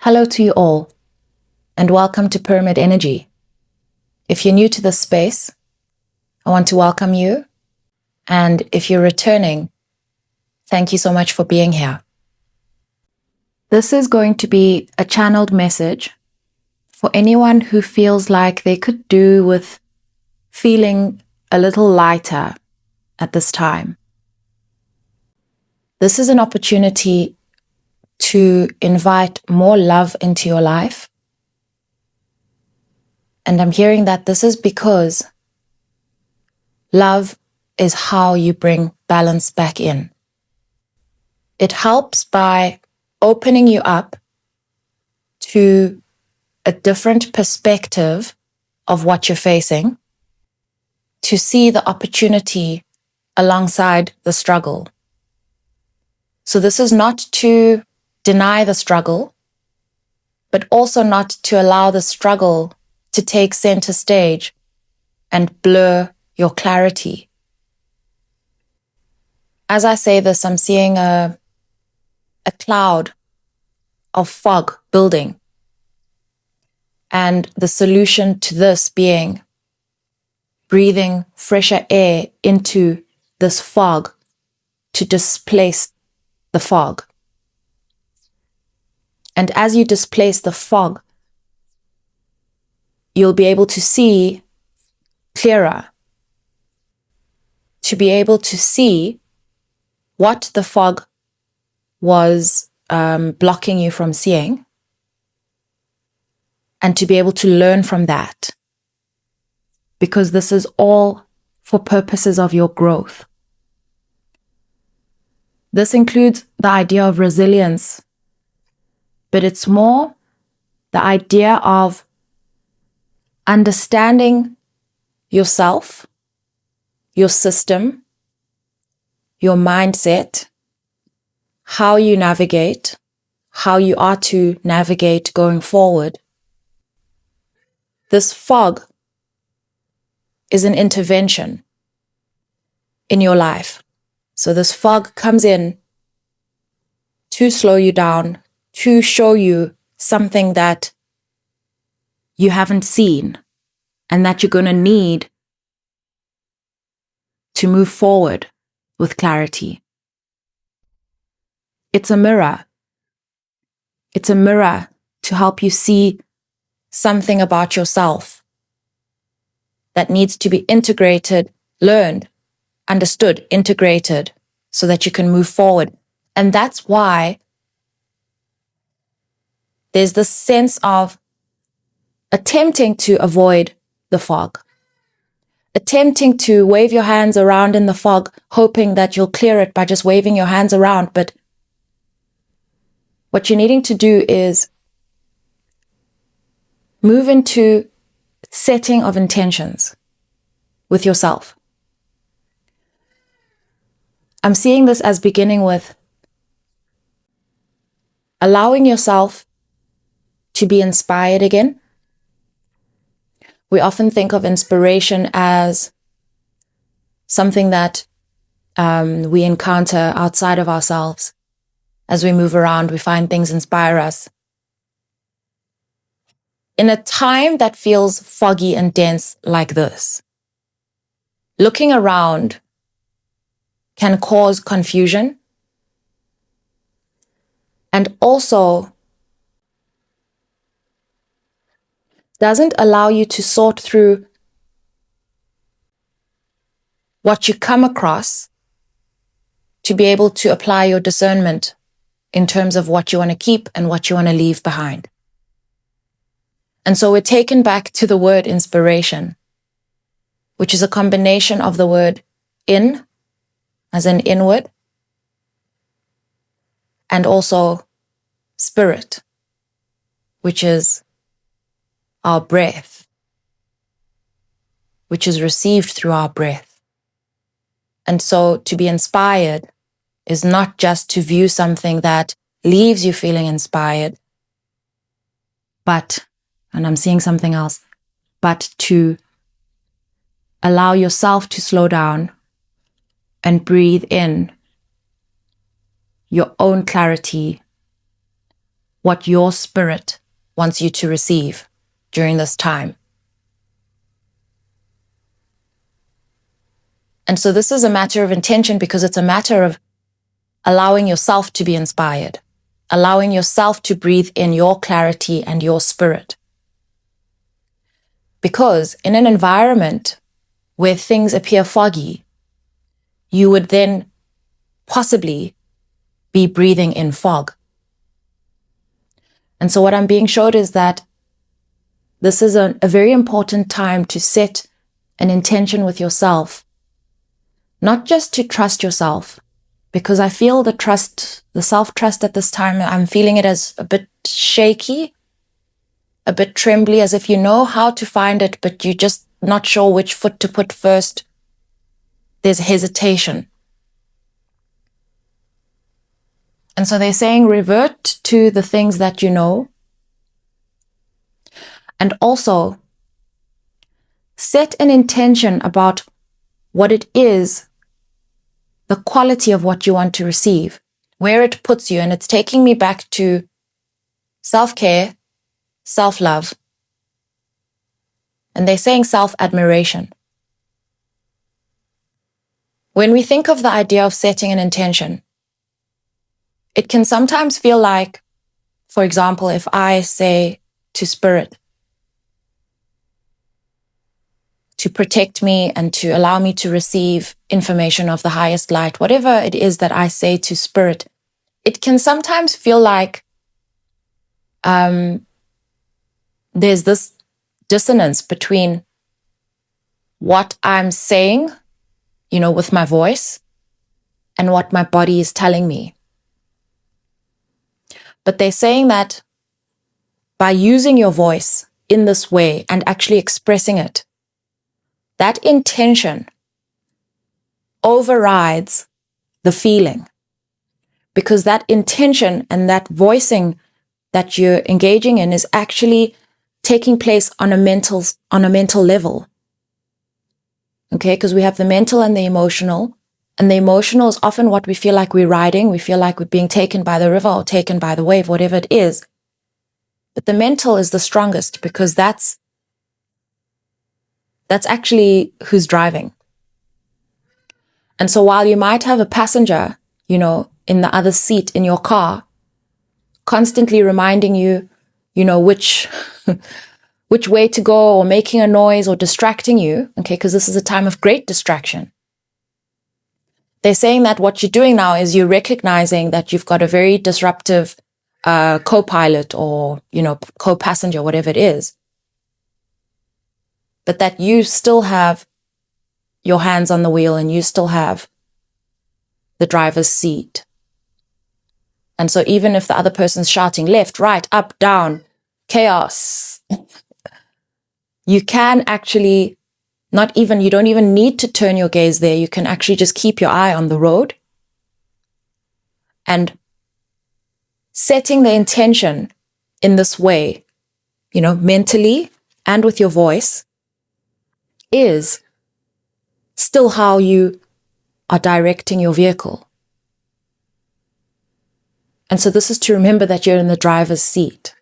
Hello to you all, and welcome to Pyramid Energy. If you're new to this space, I want to welcome you, and if you're returning, thank you so much for being here. This is going to be a channeled message for anyone who feels like they could do with feeling a little lighter at this time. This is an opportunity to invite more love into your life. And I'm hearing that this is because love is how you bring balance back in. It helps by opening you up to a different perspective of what you're facing, to see the opportunity alongside the struggle. So this is not to deny the struggle, but also not to allow the struggle to take center stage and blur your clarity. As I say this, I'm seeing a cloud of fog building. And the solution to this being breathing fresher air into this fog to displace the fog. And as you displace the fog, you'll be able to see clearer, to be able to see what the fog was blocking you from seeing, and to be able to learn from that, because this is all for purposes of your growth. This includes the idea of resilience, but it's more the idea of understanding yourself, your system, your mindset, how you navigate, how you are to navigate going forward. This fog is an intervention in your life. So this fog comes in to slow you down, to show you something that you haven't seen and that you're going to need to move forward with clarity. It's a mirror. It's a mirror to help you see something about yourself that needs to be integrated, learned, understood, integrated, so that you can move forward. And that's why there's this sense of attempting to avoid the fog, attempting to wave your hands around in the fog, hoping that you'll clear it by just waving your hands around. But what you're needing to do is move into setting of intentions with yourself. I'm seeing this as beginning with allowing yourself to be inspired again. We often think of inspiration as something that we encounter outside of ourselves. As we move around, we find things inspire us. In a time that feels foggy and dense like this, looking around can cause confusion and also doesn't allow you to sort through what you come across to be able to apply your discernment in terms of what you want to keep and what you want to leave behind. And so we're taken back to the word inspiration, which is a combination of the word in, as in inward, and also spirit, which is our breath, which is received through our breath. And so to be inspired is not just to view something that leaves you feeling inspired, but, and I'm seeing something else, but to allow yourself to slow down and breathe in your own clarity, what your spirit wants you to receive during this time. And so this is a matter of intention, because it's a matter of allowing yourself to be inspired, allowing yourself to breathe in your clarity and your spirit. Because in an environment where things appear foggy, you would then possibly be breathing in fog. And so what I'm being showed is that this is a very important time to set an intention with yourself, not just to trust yourself, because I feel the self-trust at this time, I'm feeling it as a bit shaky, a bit trembly, as if you know how to find it, but you're just not sure which foot to put first. There's hesitation. And so they're saying revert to the things that you know, and also set an intention about what it is, the quality of what you want to receive, where it puts you. And it's taking me back to self-care, self-love. And they're saying self-admiration. When we think of the idea of setting an intention, it can sometimes feel like, for example, if I say to Spirit to protect me and to allow me to receive information of the highest light, whatever it is that I say to Spirit, it can sometimes feel like there's this dissonance between what I'm saying, with my voice, and what my body is telling me. But they're saying that by using your voice in this way and actually expressing it, that intention overrides the feeling, because that intention and that voicing that you're engaging in is actually taking place on a mental level. Okay, because we have the mental and the emotional. And the emotional is often what we feel like we're riding. We feel like we're being taken by the river or taken by the wave, whatever it is. But the mental is the strongest, because that's actually who's driving. And so while you might have a passenger, in the other seat in your car, constantly reminding you, which way to go, or making a noise, or distracting you, okay, because this is a time of great distraction. They're saying that what you're doing now is you're recognizing that you've got a very disruptive co-pilot or, co-passenger, whatever it is, but that you still have your hands on the wheel and you still have the driver's seat. And so even if the other person's shouting left, right, up, down, chaos, you can actually you don't even need to turn your gaze there. You can actually just keep your eye on the road, and setting the intention in this way, mentally and with your voice, is still how you are directing your vehicle. And so this is to remember that you're in the driver's seat.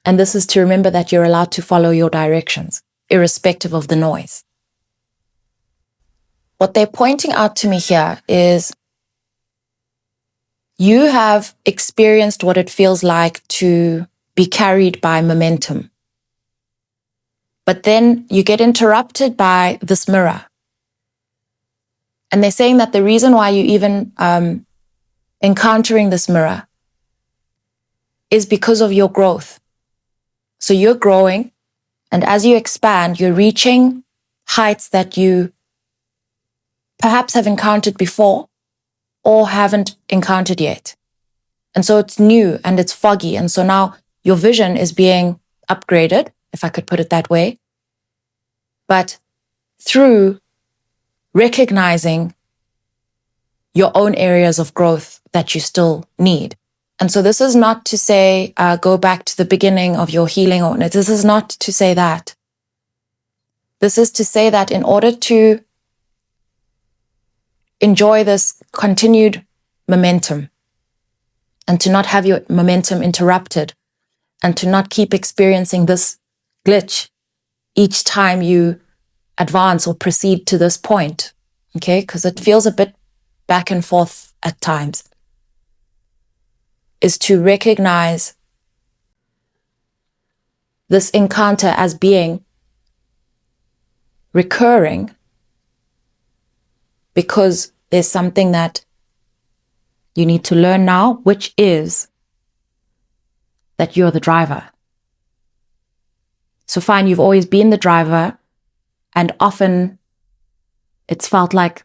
And this is to remember that you're allowed to follow your directions, irrespective of the noise. What they're pointing out to me here is you have experienced what it feels like to be carried by momentum. But then you get interrupted by this mirror. And they're saying that the reason why you even encountering this mirror is because of your growth. So you're growing, and as you expand, you're reaching heights that you perhaps have encountered before or haven't encountered yet. And so it's new and it's foggy. And so now your vision is being upgraded, if I could put it that way, but through recognizing your own areas of growth that you still need. And so this is not to say, go back to the beginning of your healing, or this is not to say that. This is to say that in order to enjoy this continued momentum, and to not have your momentum interrupted, and to not keep experiencing this glitch each time you advance or proceed to this point, okay? Because it feels a bit back and forth at times, is to recognize this encounter as being recurring because there's something that you need to learn now, which is that you're the driver. So fine, you've always been the driver, and often it's felt like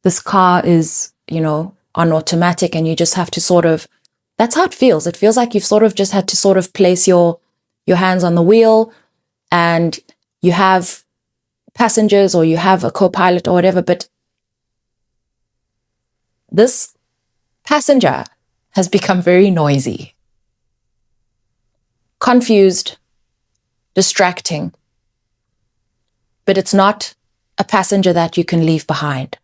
this car is, on automatic, and you just have to sort of, that's how it feels. It feels like you've sort of just had to sort of place your hands on the wheel, and you have passengers or you have a co-pilot or whatever, but this passenger has become very noisy, confused, distracting, but it's not a passenger that you can leave behind.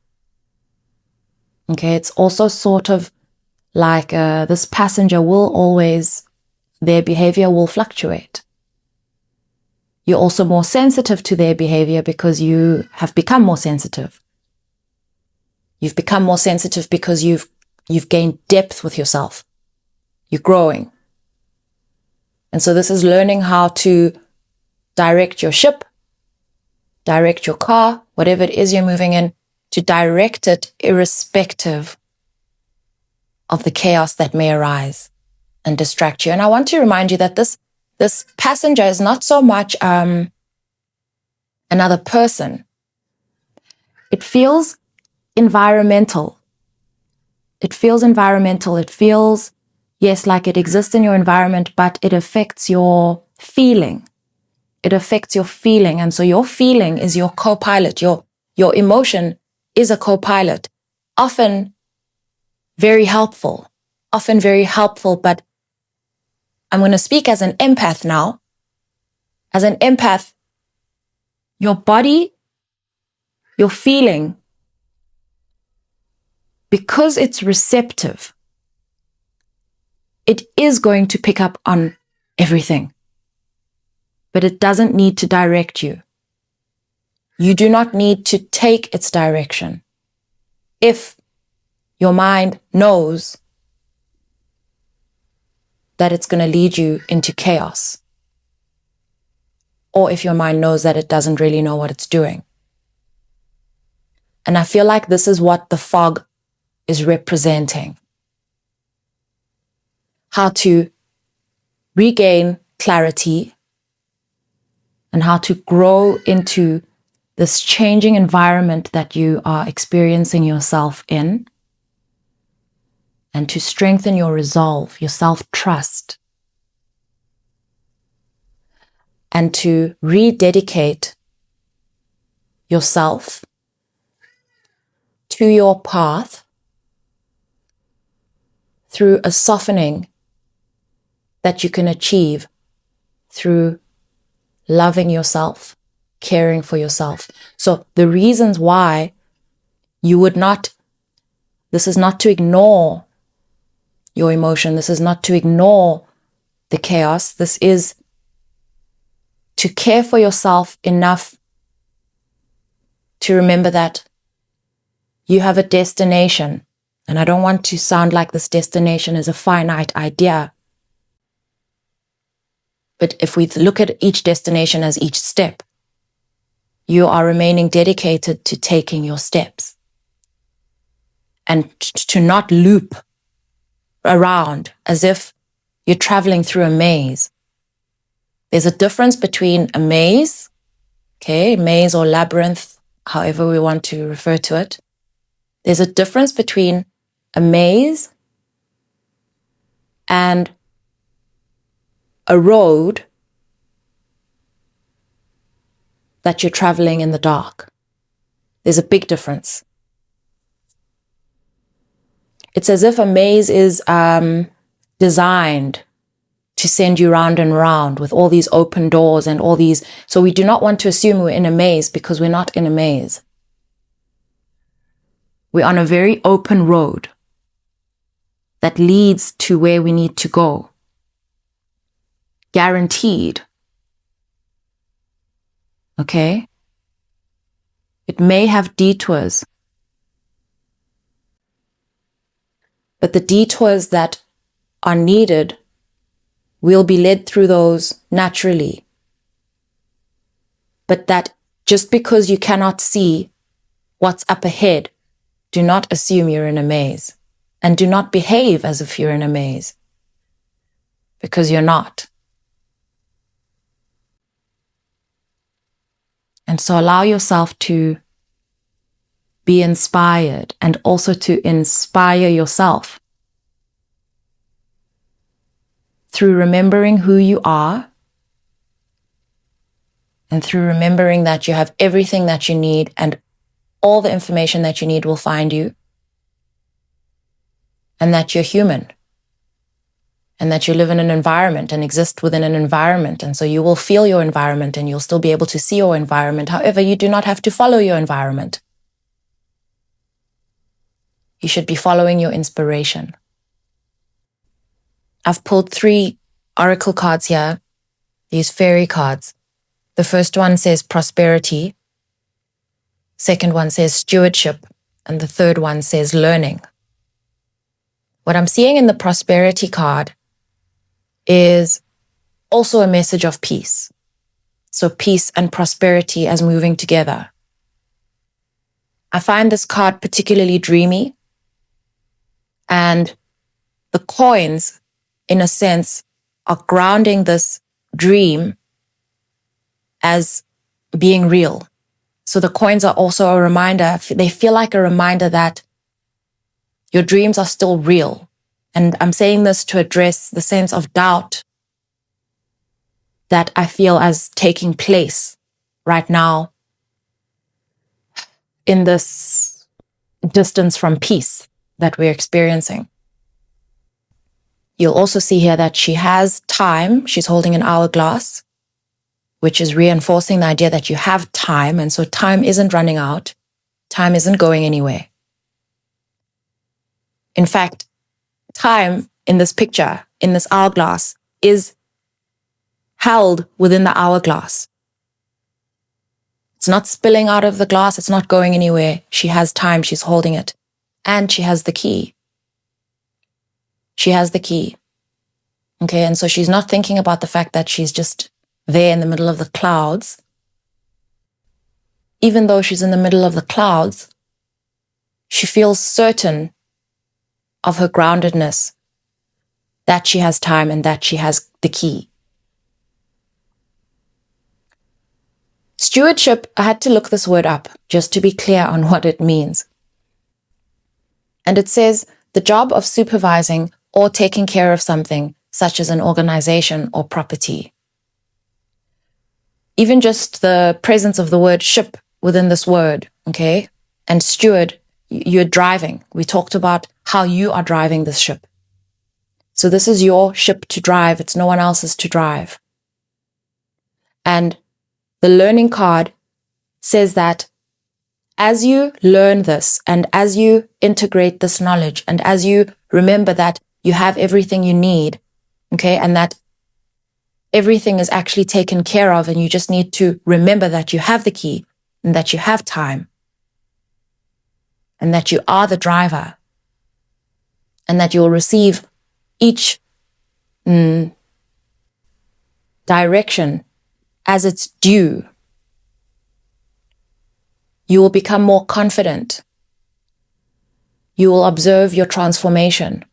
Okay, it's also sort of like this passenger will always, their behavior will fluctuate. You're also more sensitive to their behavior because you have become more sensitive. You've become more sensitive because you've gained depth with yourself. You're growing. And so this is learning how to direct your ship, direct your car, whatever it is you're moving in, to direct it irrespective of the chaos that may arise and distract you. And I want to remind you that this passenger is not so much another person. It feels environmental. It feels environmental. It feels, yes, like it exists in your environment, but it affects your feeling. It affects your feeling. And so your feeling is your co-pilot. Your emotion is a co-pilot. Often very helpful, but I'm going to speak as an empath now. As an empath, your body, your feeling, because it's receptive, it is going to pick up on everything, but it doesn't need to direct you. You do not need to take its direction. If your mind knows that it's going to lead you into chaos, or if your mind knows that it doesn't really know what it's doing. And I feel like this is what the fog is representing. How to regain clarity and how to grow into this changing environment that you are experiencing yourself in, and to strengthen your resolve, your self-trust, and to rededicate yourself to your path through a softening that you can achieve through loving yourself, caring for yourself. So the reasons why you would not, this is not to ignore your emotion. This is not to ignore the chaos. This is to care for yourself enough to remember that you have a destination. And I don't want to sound like this destination is a finite idea. But if we look at each destination as each step, you are remaining dedicated to taking your steps and to not loop around as if you're traveling through a maze. There's a difference between a maze, okay, maze or labyrinth, however we want to refer to it. There's a difference between a maze and a road that you're traveling in the dark. There's a big difference. It's as if a maze is designed to send you round and round with all these open doors and all these. So we do not want to assume we're in a maze, because we're not in a maze. We're on a very open road. that leads to where we need to go. Guaranteed. Okay? It may have detours, but the detours that are needed, we'll be led through those naturally. But that just because you cannot see what's up ahead, do not assume you're in a maze, and do not behave as if you're in a maze, because you're not. And so allow yourself to be inspired and also to inspire yourself through remembering who you are and through remembering that you have everything that you need and all the information that you need will find you, and that you're human, and that you live in an environment and exist within an environment. And so you will feel your environment and you'll still be able to see your environment. However, you do not have to follow your environment. You should be following your inspiration. I've pulled 3 oracle cards here, these fairy cards. The first one says prosperity. Second one says stewardship. And the third one says learning. What I'm seeing in the prosperity card is also a message of peace. So peace and prosperity as moving together. I find this card particularly dreamy, and the coins, in a sense, are grounding this dream as being real. So the coins are also a reminder, they feel like a reminder that your dreams are still real. And I'm saying this to address the sense of doubt that I feel as taking place right now in this distance from peace that we're experiencing. You'll also see here that she has time. She's holding an hourglass, which is reinforcing the idea that you have time. And so time isn't running out. Time isn't going anywhere. In fact, time in this picture, in this hourglass, is held within the hourglass. It's not spilling out of the glass. It's not going anywhere. She has time. She's holding it. And she has the key. She has the key. Okay, and so she's not thinking about the fact that she's just there in the middle of the clouds. Even though she's in the middle of the clouds, she feels certain of her groundedness, that she has time and that she has the key. Stewardship, I had to look this word up just to be clear on what it means. And it says the job of supervising or taking care of something, such as an organization or property. Even just the presence of the word ship within this word, okay? And steward, you're driving. We talked about how you are driving this ship. So this is your ship to drive. It's no one else's to drive. And the learning card says that as you learn this and as you integrate this knowledge and as you remember that you have everything you need, okay, and that everything is actually taken care of and you just need to remember that you have the key and that you have time and that you are the driver and that you'll receive each direction as it's due. You will become more confident. You will observe your transformation.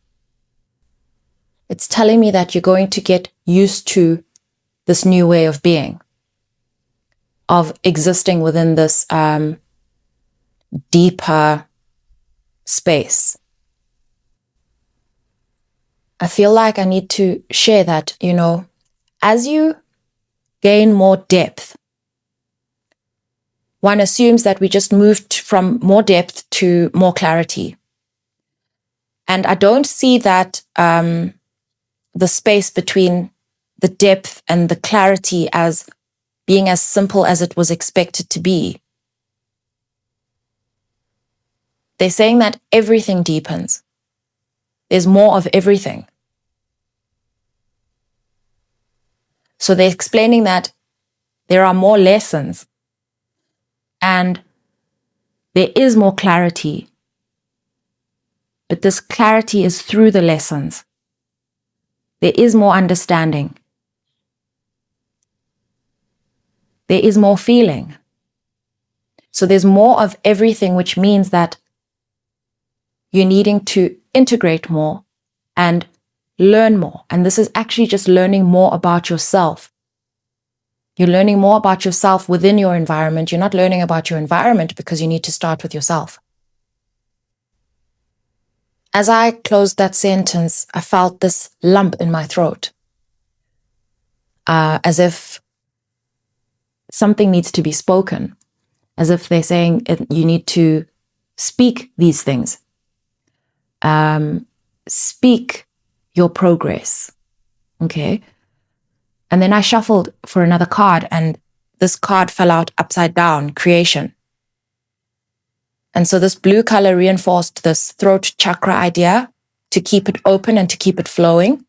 It's telling me that you're going to get used to this new way of being, of existing within this deeper space. I feel like I need to share that, as you gain more depth, one assumes that we just moved from more depth to more clarity. And I don't see that the space between the depth and the clarity as being as simple as it was expected to be. They're saying that everything deepens. There's more of everything. So they're explaining that there are more lessons and there is more clarity. But this clarity is through the lessons. There is more understanding. There is more feeling. So there's more of everything, which means that you're needing to integrate more and learn more. And this is actually just learning more about yourself. You're learning more about yourself within your environment. You're not learning about your environment because you need to start with yourself. As I closed that sentence, I felt this lump in my throat, as if something needs to be spoken, as if they're saying you need to speak these things. Speak your progress. Okay. And then I shuffled for another card, and this card fell out upside down, creation. And so this blue color reinforced this throat chakra idea to keep it open and to keep it flowing.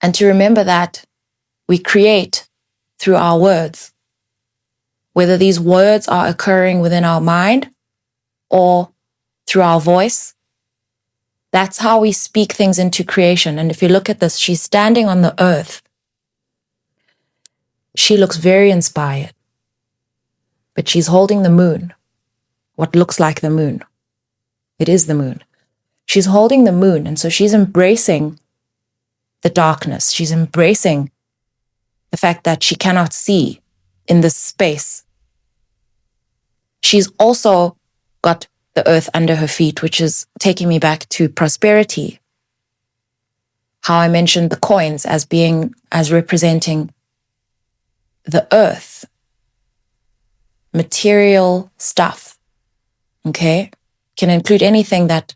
And to remember that we create through our words, whether these words are occurring within our mind or through our voice. That's how we speak things into creation. And if you look at this, she's standing on the earth. She looks very inspired, but she's holding the moon, what looks like the moon. It is the moon. She's holding the moon, and so she's embracing the darkness. She's embracing the fact that she cannot see in this space. She's also got the earth under her feet, which is taking me back to prosperity. How I mentioned the coins as representing the earth, material stuff. Okay? Can include anything that,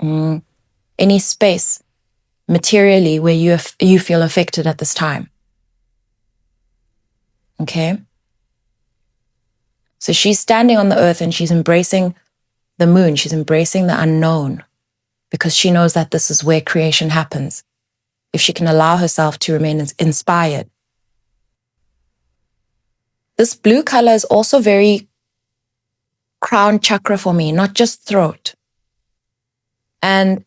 any space materially where you feel affected at this time. Okay? So she's standing on the earth and she's embracing the moon. She's embracing the unknown because she knows that this is where creation happens. If she can allow herself to remain inspired. This blue color is also very crown chakra for me, not just throat. And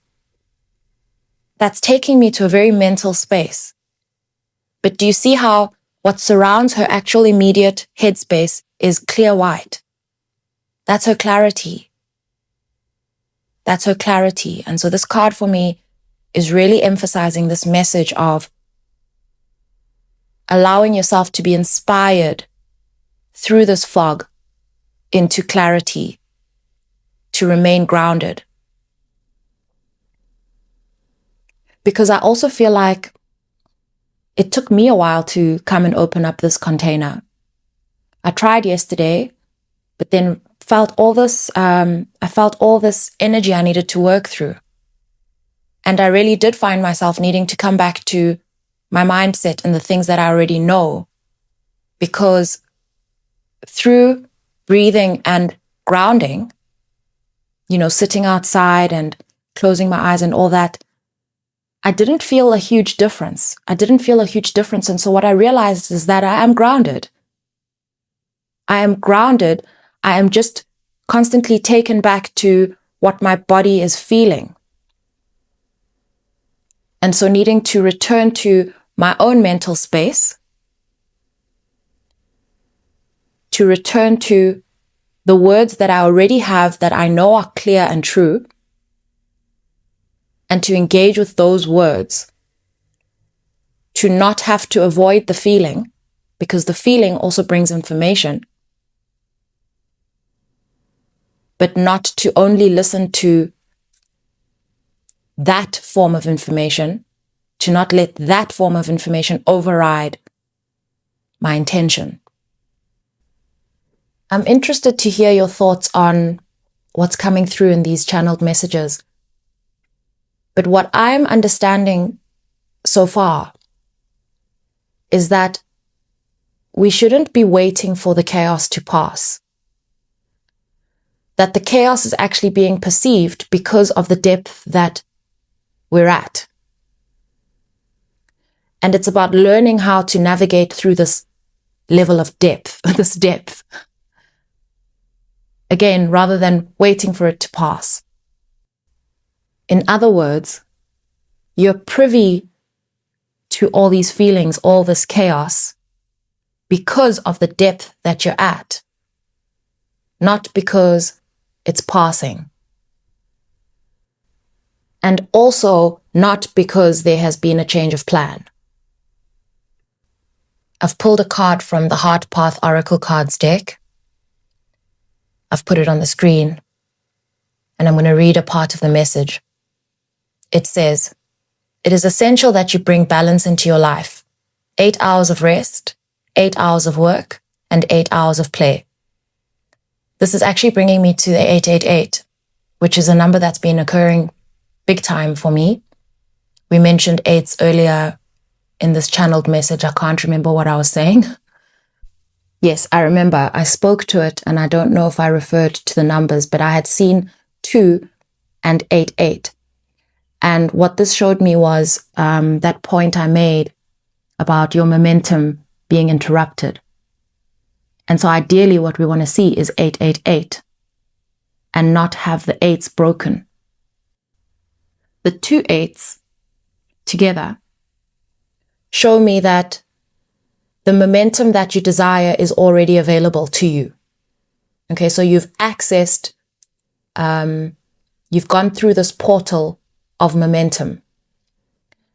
that's taking me to a very mental space. But do you see how what surrounds her actual immediate headspace is clear white? That's her clarity. That's her clarity. And so this card for me is really emphasizing this message of allowing yourself to be inspired through this fog into clarity, to remain grounded. Because I also feel like it took me a while to come and open up this container. I tried yesterday, but then I felt all this energy I needed to work through. And I really did find myself needing to come back to my mindset and the things that I already know, because through breathing and grounding, sitting outside and closing my eyes and all that, I didn't feel a huge difference. And so what I realized is that I am grounded. I am just constantly taken back to what my body is feeling. And so needing to return to my own mental space, to return to the words that I already have that I know are clear and true, and to engage with those words, to not have to avoid the feeling, because the feeling also brings information, but not to only listen to that form of information, to not let that form of information override my intention. I'm interested to hear your thoughts on what's coming through in these channeled messages. But what I'm understanding so far is that we shouldn't be waiting for the chaos to pass. that the chaos is actually being perceived because of the depth that we're at. And it's about learning how to navigate through this level of depth, this depth. Again, rather than waiting for it to pass. In other words, you're privy to all these feelings, all this chaos, because of the depth that you're at, not because it's passing. And also not because there has been a change of plan. I've pulled a card from the Heart Path Oracle Cards deck. I've put it on the screen, and I'm going to read a part of the message. It says, "It is essential that you bring balance into your life. 8 hours of rest, 8 hours of work, and 8 hours of play." This is actually bringing me to the 888, which is a number that's been occurring big time for me. We mentioned 8s earlier in this channeled message. I can't remember what I was saying. Yes, I remember. I spoke to it, and I don't know if I referred to the numbers, but I had seen 2 and 88. And what this showed me was that point I made about your momentum being interrupted. And so ideally what we want to see is 888 and not have the 8s broken. The 2 8s together show me that the momentum that you desire is already available to you. Okay, so you've accessed, you've gone through this portal of momentum.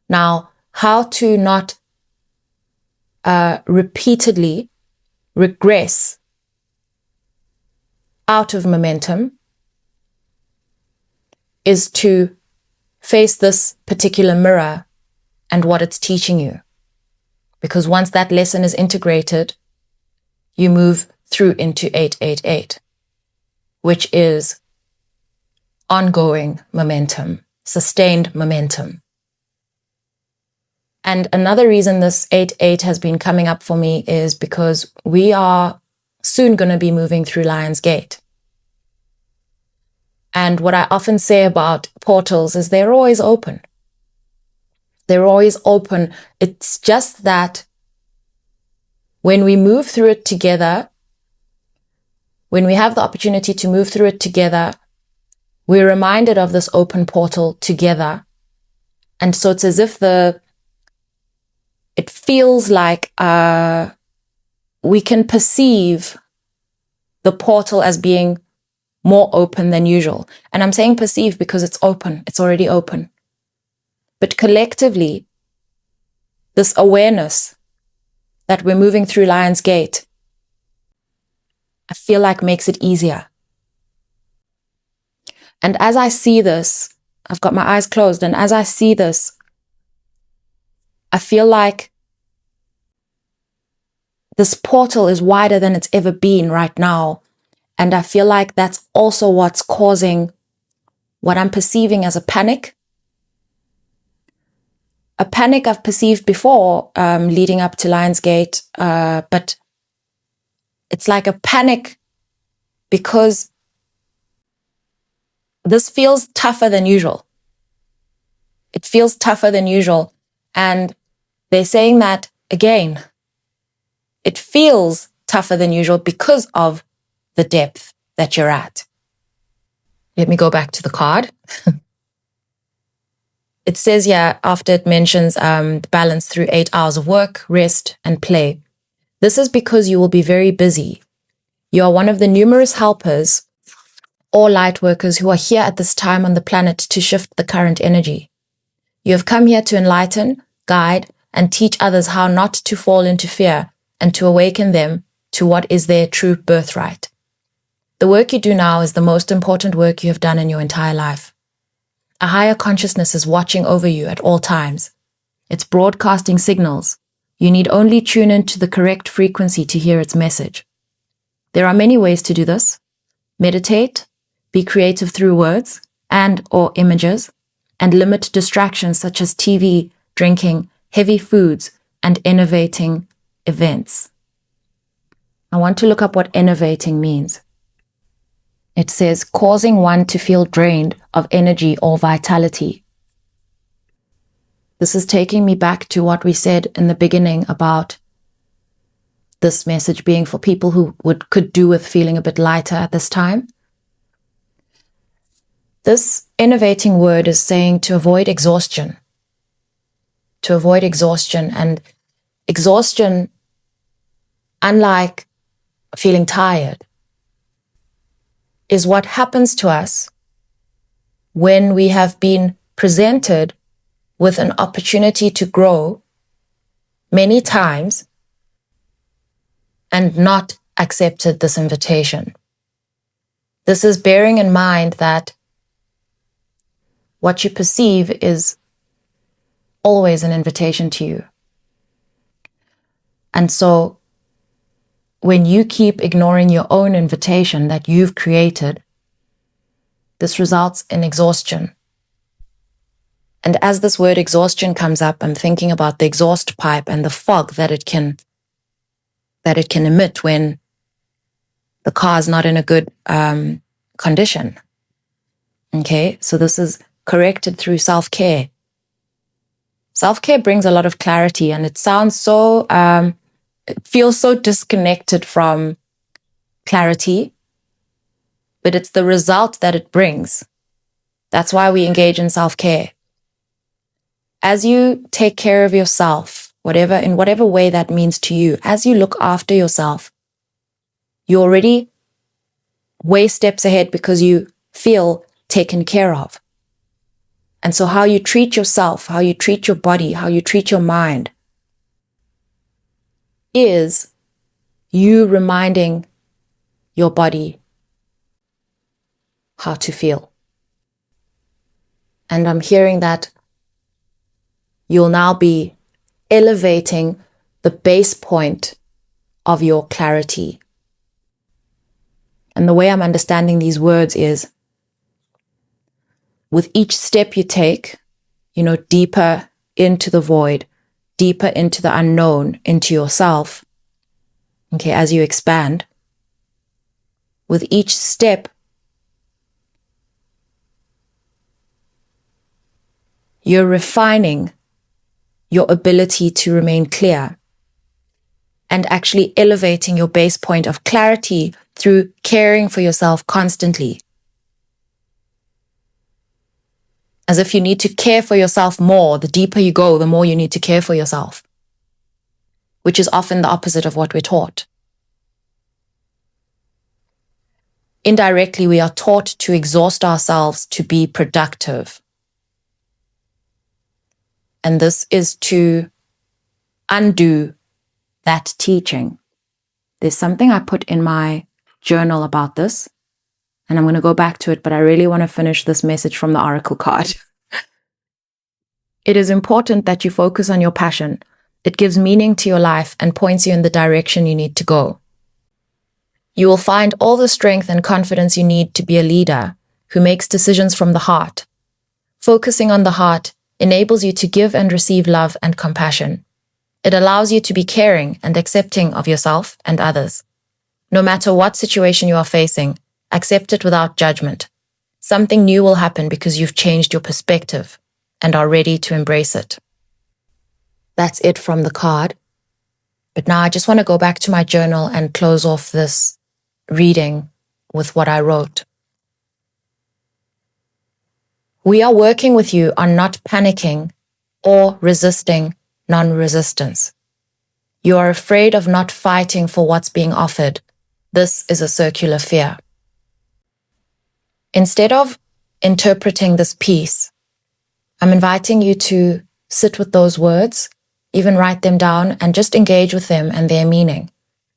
Now, how to not repeatedly regress out of momentum is to face this particular mirror and what it's teaching you. Because once that lesson is integrated, you move through into 888, which is ongoing momentum, sustained momentum. And another reason this 88 has been coming up for me is because we are soon going to be moving through Lion's Gate. And what I often say about portals is they're always open. They're always open. It's just that when we move through it together, when we have the opportunity to move through it together, we're reminded of this open portal together. And so it's as if it feels like we can perceive the portal as being more open than usual. And I'm saying perceive because it's open. It's already open. But collectively, this awareness that we're moving through Lion's Gate, I feel like makes it easier. And as I see this, I've got my eyes closed, and as I see this, I feel like this portal is wider than it's ever been right now. And I feel like that's also what's causing what I'm perceiving as a panic. A panic I've perceived before leading up to Lion's Gate, but it's like a panic because this feels tougher than usual. It feels tougher than usual. And they're saying that, again, it feels tougher than usual because of the depth that you're at. Let me go back to the card. It says here, after it mentions the balance through 8 hours of work, rest, and play. This is because you will be very busy. You are one of the numerous helpers or light workers who are here at this time on the planet to shift the current energy. You have come here to enlighten, guide, and teach others how not to fall into fear and to awaken them to what is their true birthright. The work you do now is the most important work you have done in your entire life. A higher consciousness is watching over you at all times. It's broadcasting signals. You need only tune into the correct frequency to hear its message. There are many ways to do this. Meditate, be creative through words and/or images, and limit distractions such as TV, drinking, heavy foods, and innovating events. I want to look up what innovating means. It says, causing one to feel drained of energy or vitality. This is taking me back to what we said in the beginning about this message being for people who could do with feeling a bit lighter at this time. This innovating word is saying to avoid exhaustion. To avoid exhaustion. And exhaustion, unlike feeling tired, is what happens to us when we have been presented with an opportunity to grow many times and not accepted this invitation. This is bearing in mind that what you perceive is always an invitation to you. And so when you keep ignoring your own invitation that you've created, this results in exhaustion. And as this word exhaustion comes up, I'm thinking about the exhaust pipe and the fog that it can emit when the car is not in a good condition. Okay, so this is corrected through self-care. Self-care brings a lot of clarity, and it sounds so, it feels so disconnected from clarity, but it's the result that it brings. That's why we engage in self-care. As you take care of yourself, in whatever way that means to you, as you look after yourself, you're already way steps ahead because you feel taken care of. And so how you treat yourself, how you treat your body, how you treat your mind is you reminding your body how to feel. And I'm hearing that you'll now be elevating the base point of your clarity. And the way I'm understanding these words is with each step you take, deeper into the void, deeper into the unknown, into yourself, okay, as you expand, with each step, you're refining your ability to remain clear and actually elevating your base point of clarity through caring for yourself constantly. As if you need to care for yourself more. The deeper you go, the more you need to care for yourself, which is often the opposite of what we're taught. Indirectly, we are taught to exhaust ourselves to be productive. And this is to undo that teaching. There's something I put in my journal about this, and I'm going to go back to it, but I really want to finish this message from the oracle card. It is important that you focus on your passion. It gives meaning to your life and points you in the direction you need to go. You will find all the strength and confidence you need to be a leader who makes decisions from the heart. Focusing on the heart enables you to give and receive love and compassion. It allows you to be caring and accepting of yourself and others. No matter what situation you are facing, accept it without judgment. Something new will happen because you've changed your perspective and are ready to embrace it. That's it from the card. But now I just want to go back to my journal and close off this reading with what I wrote. We are working with you on not panicking or resisting non-resistance. You are afraid of not fighting for what's being offered. This is a circular fear. Instead of interpreting this piece, I'm inviting you to sit with those words, even write them down, and just engage with them and their meaning,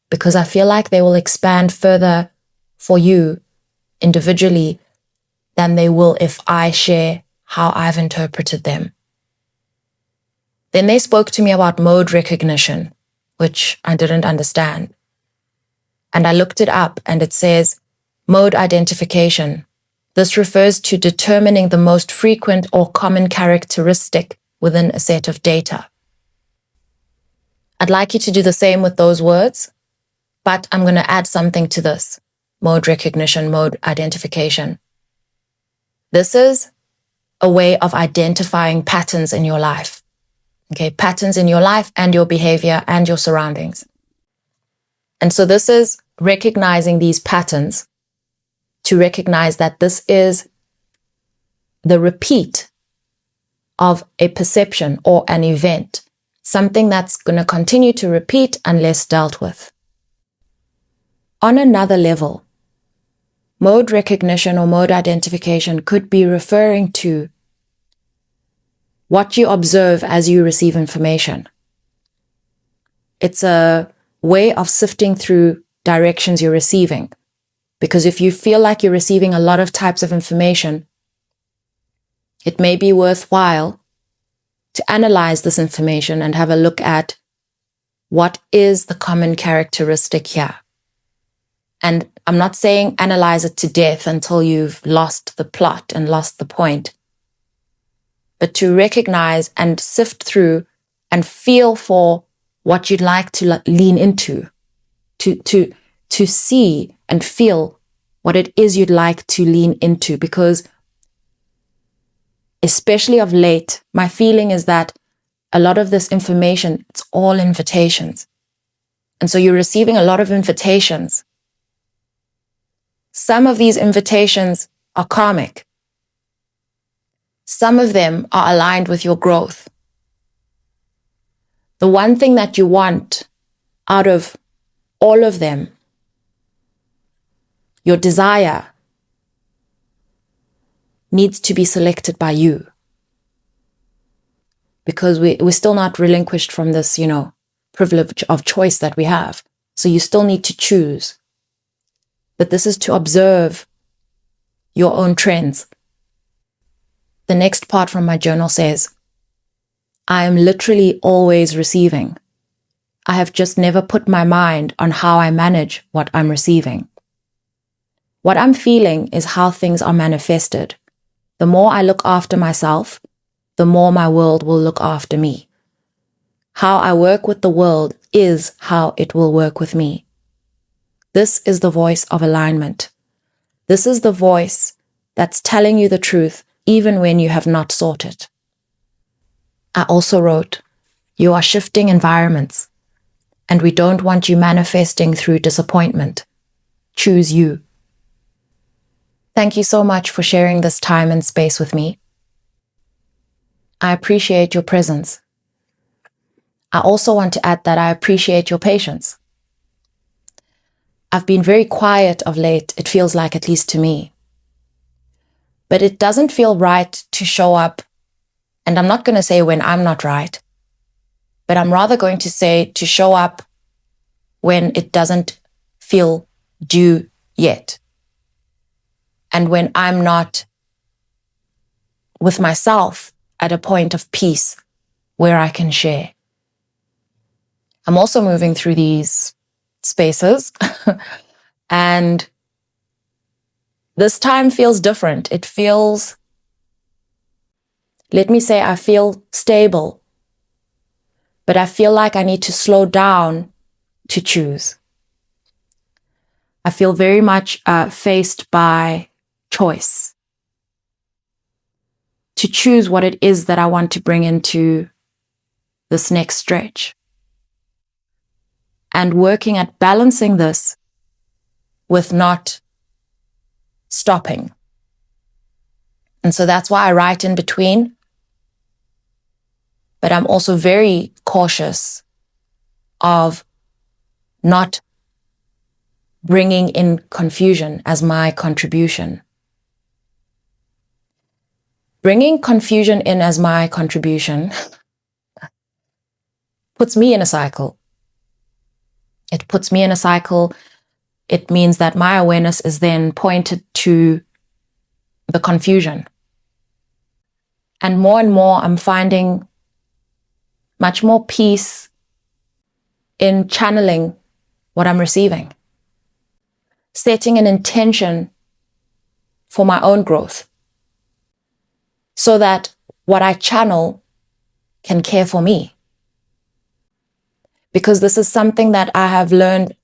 because I feel like they will expand further for you individually than they will if I share how I've interpreted them. Then they spoke to me about mode recognition, which I didn't understand. And I looked it up and it says mode identification. This refers to determining the most frequent or common characteristic within a set of data. I'd like you to do the same with those words, but I'm going to add something to this. mode recognition, mode identification. This is a way of identifying patterns in your life. Okay, patterns in your life and your behavior and your surroundings. And so this is recognizing these patterns, to recognize that this is the repeat of a perception or an event, something that's going to continue to repeat unless dealt with. On another level, mode recognition or mode identification could be referring to what you observe as you receive information. It's a way of sifting through directions you're receiving. Because if you feel like you're receiving a lot of types of information, it may be worthwhile to analyze this information and have a look at what is the common characteristic here. And I'm not saying analyze it to death until you've lost the plot and lost the point, but to recognize and sift through and feel for what you'd like to lean into, to see and feel what it is you'd like to lean into. Because especially of late, my feeling is that a lot of this information, it's all invitations. And so you're receiving a lot of invitations. Some of these invitations are karmic. Some of them are aligned with your growth. The one thing that you want out of all of them, your desire, needs to be selected by you. Because we're still not relinquished from this, privilege of choice that we have. So you still need to choose. But this is to observe your own trends. The next part from my journal says, I am literally always receiving. I have just never put my mind on how I manage what I'm receiving. What I'm feeling is how things are manifested. The more I look after myself, the more my world will look after me. How I work with the world is how it will work with me. This is the voice of alignment. This is the voice that's telling you the truth even when you have not sought it. I also wrote, you are shifting environments, and we don't want you manifesting through disappointment. Choose you. Thank you so much for sharing this time and space with me. I appreciate your presence. I also want to add that I appreciate your patience. I've been very quiet of late, it feels like, at least to me. But it doesn't feel right to show up, and I'm not going to say when I'm not right, but I'm rather going to say to show up when it doesn't feel due yet. And when I'm not with myself at a point of peace where I can share. I'm also moving through these spaces and this time feels different. It feels, let me say, I feel stable, but I feel like I need to slow down to choose. I feel very much faced by choice. To choose what it is that I want to bring into this next stretch. And working at balancing this with not stopping. And so that's why I write in between. But I'm also very cautious of not bringing in confusion as my contribution. Bringing confusion in as my contribution puts me in a cycle. It puts me in a cycle. It means that my awareness is then pointed to the confusion. And more I'm finding much more peace in channeling what I'm receiving. Setting an intention for my own growth so that what I channel can care for me. Because this is something that I have learned,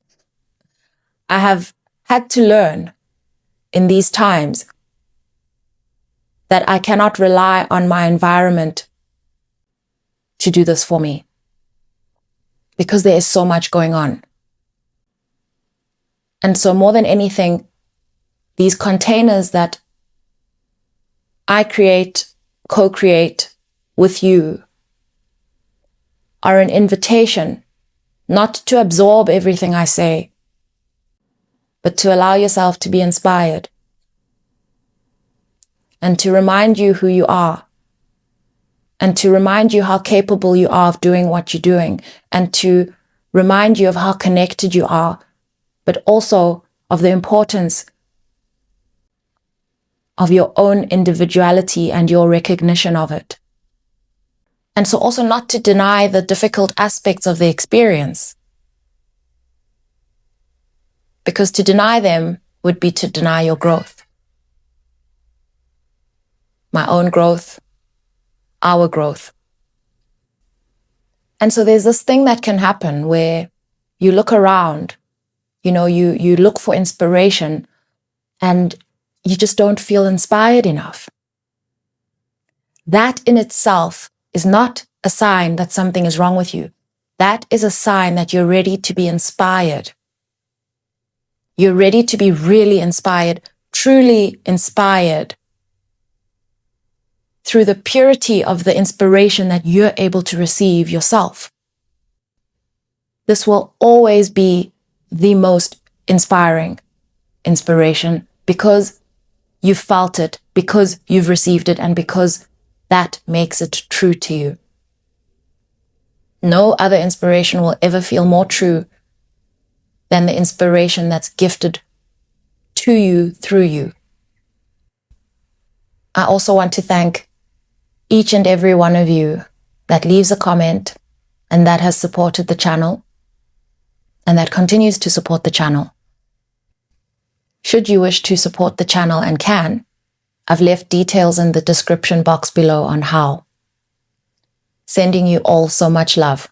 I have had to learn in these times that I cannot rely on my environment to do this for me, because there is so much going on. And so more than anything, these containers that I create, co-create with you are an invitation not to absorb everything I say, but to allow yourself to be inspired and to remind you who you are, and to remind you how capable you are of doing what you're doing, and to remind you of how connected you are, but also of the importance of your own individuality and your recognition of it. And so also not to deny the difficult aspects of the experience, because to deny them would be to deny your growth. My own growth, our growth. And so there's this thing that can happen where you look around, you look for inspiration and you just don't feel inspired enough. That in itself is not a sign that something is wrong with you. That is a sign that you're ready to be inspired. You're ready to be really inspired, truly inspired, through the purity of the inspiration that you're able to receive yourself. This will always be the most inspiring inspiration, because you've felt it, because you've received it, and because that makes it true to you. No other inspiration will ever feel more true than the inspiration that's gifted to you through you. I also want to thank each and every one of you that leaves a comment and that has supported the channel and that continues to support the channel. Should you wish to support the channel and can, I've left details in the description box below on how. Sending you all so much love.